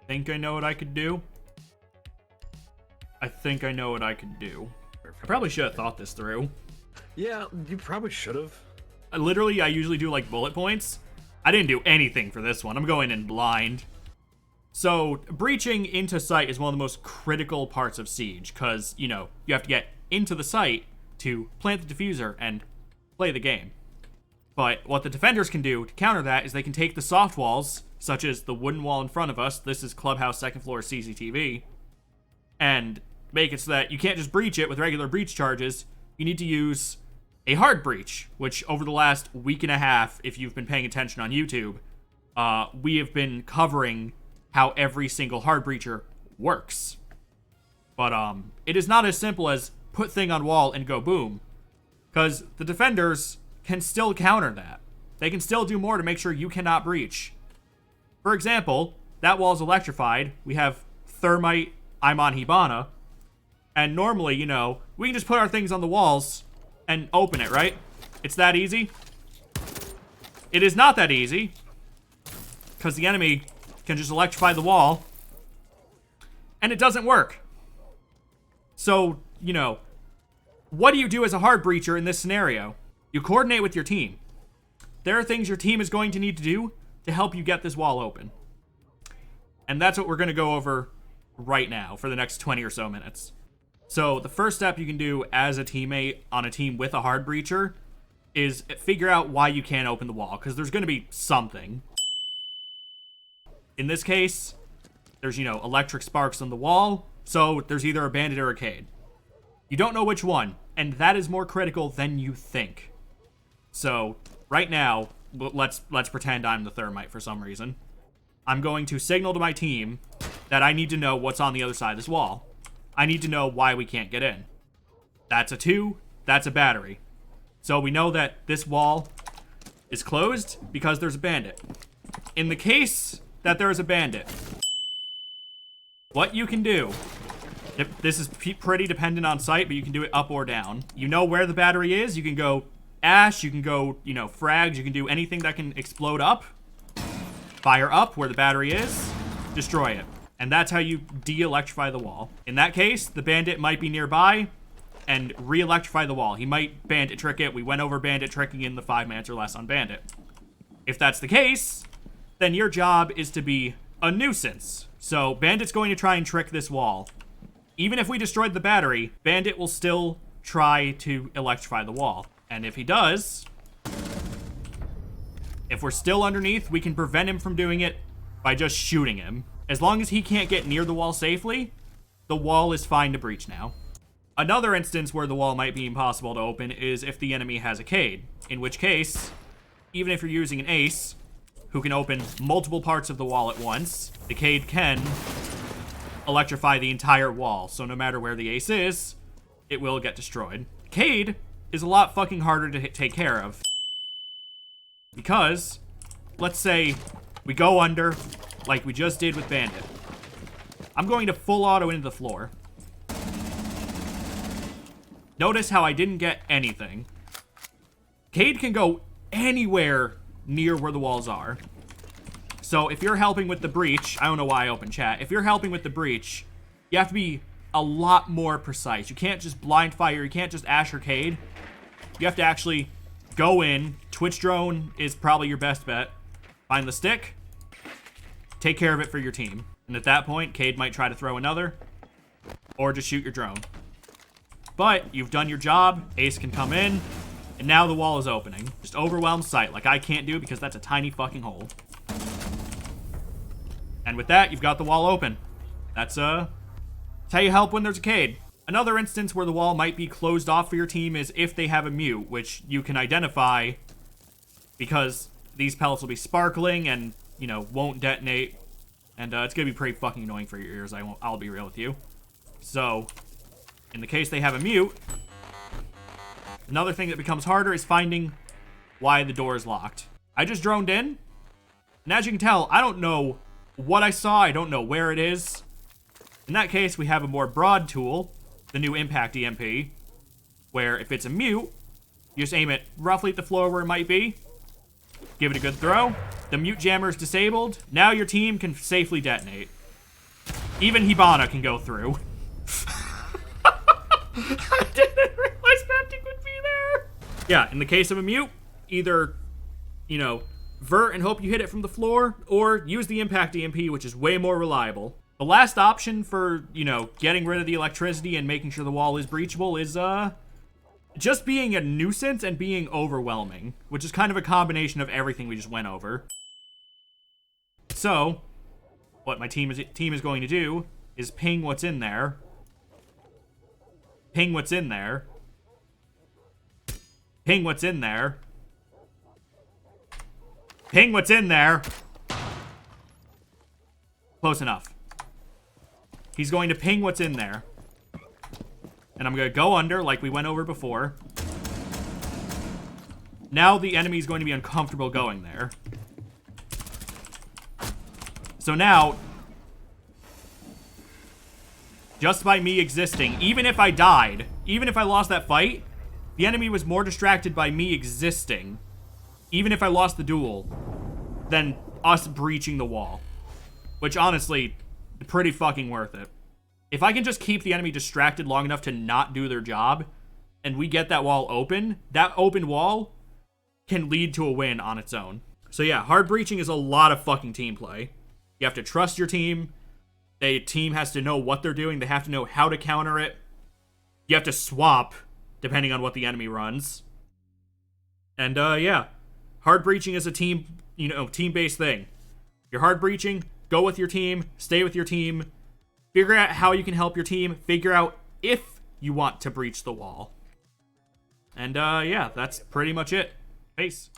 think I know what I could do. I think I know what I could do. I probably should have thought this through. Yeah, you probably should have. I usually do like bullet points. I didn't do anything for this one. I'm going in blind. So, breaching into site is one of the most critical parts of Siege, because, you know, you have to get into the site to plant the diffuser and play the game. But what the defenders can do to counter that is they can take the soft walls, such as the wooden wall in front of us, this is Clubhouse second floor CCTV, and make it so that you can't just breach it with regular breach charges. You need to use a hard breach, which over the last week and a half, if you've been paying attention on YouTube, we have been covering how every single hard breacher works. But it is not as simple as put thing on wall and go boom, because the defenders can still counter that. They can still do more to make sure you cannot breach. For example, that wall is electrified. We have thermite, I'm on Hibana, and normally, you know, we can just put our things on the walls and open it, right? It's that easy. It is not that easy, because the enemy can just electrify the wall, and it doesn't work. So, you know, what do you do as a hard breacher in this scenario? You coordinate with your team. There are things your team is going to need to do to help you get this wall open. And that's what we're going to go over right now for the next 20 or so minutes. So the first step you can do as a teammate on a team with a hard breacher is figure out why you can't open the wall, because there's going to be something. In this case, there's, you know, electric sparks on the wall, so there's either a bandit or a Cade. You don't know which one, and that is more critical than you think. So, right now, let's pretend I'm the thermite for some reason. I'm going to signal to my team that I need to know what's on the other side of this wall. I need to know why we can't get in. That's a 2, that's a battery. So we know that this wall is closed because there's a bandit. In the case that there is a bandit, what you can do, this is pretty dependent on site, but you can do it up or down. You know where the battery is, you can go ash, you can go, you know, frags, you can do anything that can explode up. Fire up where the battery is, destroy it. And that's how you de-electrify the wall. In that case, the bandit might be nearby and re-electrify the wall. He might bandit trick it. We went over bandit tricking in the 5 minutes or less on bandit. If that's the case, then your job is to be a nuisance. So bandit's going to try and trick this wall. Even if we destroyed the battery, bandit will still try to electrify the wall. And if he does, if we're still underneath, we can prevent him from doing it by just shooting him. As long as he can't get near the wall safely, the wall is fine to breach now. Another instance where the wall might be impossible to open is if the enemy has a Cade, in which case, even if you're using an ace, who can open multiple parts of the wall at once, the Cade can electrify the entire wall, so no matter where the ace is, it will get destroyed. Cade is a lot fucking harder to take care of, because, let's say, we go under, like we just did with Bandit. I'm going to full auto into the floor. Notice how I didn't get anything. Cade can go anywhere near where the walls are. So if you're helping with the breach, I don't know why I opened chat. If you're helping with the breach, you have to be a lot more precise. You can't just blind fire. You can't just Asher Cade. You have to actually go in. Twitch drone is probably your best bet. Find the stick. Take care of it for your team. And at that point, Cade might try to throw another. Or just shoot your drone. But you've done your job. Ace can come in. And now the wall is opening. Just overwhelm sight like I can't do because that's a tiny fucking hole. And with that, you've got the wall open. That's how you help when there's a Cade. Another instance where the wall might be closed off for your team is if they have a mute, which you can identify because these pellets will be sparkling and, you know, won't detonate. And it's going to be pretty fucking annoying for your ears, I'll be real with you. So, in the case they have a mute, another thing that becomes harder is finding why the door is locked. I just droned in, and as you can tell, I don't know what I saw, I don't know where it is. In that case, we have a more broad tool, the new Impact EMP, where if it's a mute, you just aim it roughly at the floor where it might be, give it a good throw, the mute jammer is disabled, now your team can safely detonate. Even Hibana can go through. I didn't realize Baptic would be there. Yeah, in the case of a mute, either, you know, vert and hope you hit it from the floor, or use the impact EMP, which is way more reliable. The last option for, you know, getting rid of the electricity and making sure the wall is breachable is, just being a nuisance and being overwhelming, which is kind of a combination of everything we just went over. So, what my team is going to do is ping what's in there. Ping what's in there. Ping what's in there. Ping what's in there. Close enough. He's going to ping what's in there. And I'm going to go under like we went over before. Now the enemy is going to be uncomfortable going there. So now, just by me existing, even if I died, even if I lost that fight, the enemy was more distracted by me existing, even if I lost the duel, than us breaching the wall. Which, honestly, pretty fucking worth it. If I can just keep the enemy distracted long enough to not do their job, and we get that wall open, that open wall can lead to a win on its own. So yeah, hard breaching is a lot of fucking team play. You have to trust your team. The team has to know what they're doing. They have to know how to counter it. You have to swap, depending on what the enemy runs. And, yeah. Hard breaching is a team, you know, team-based thing. You're hard breaching, go with your team, stay with your team, figure out how you can help your team, figure out if you want to breach the wall. And, yeah, that's pretty much it. Peace.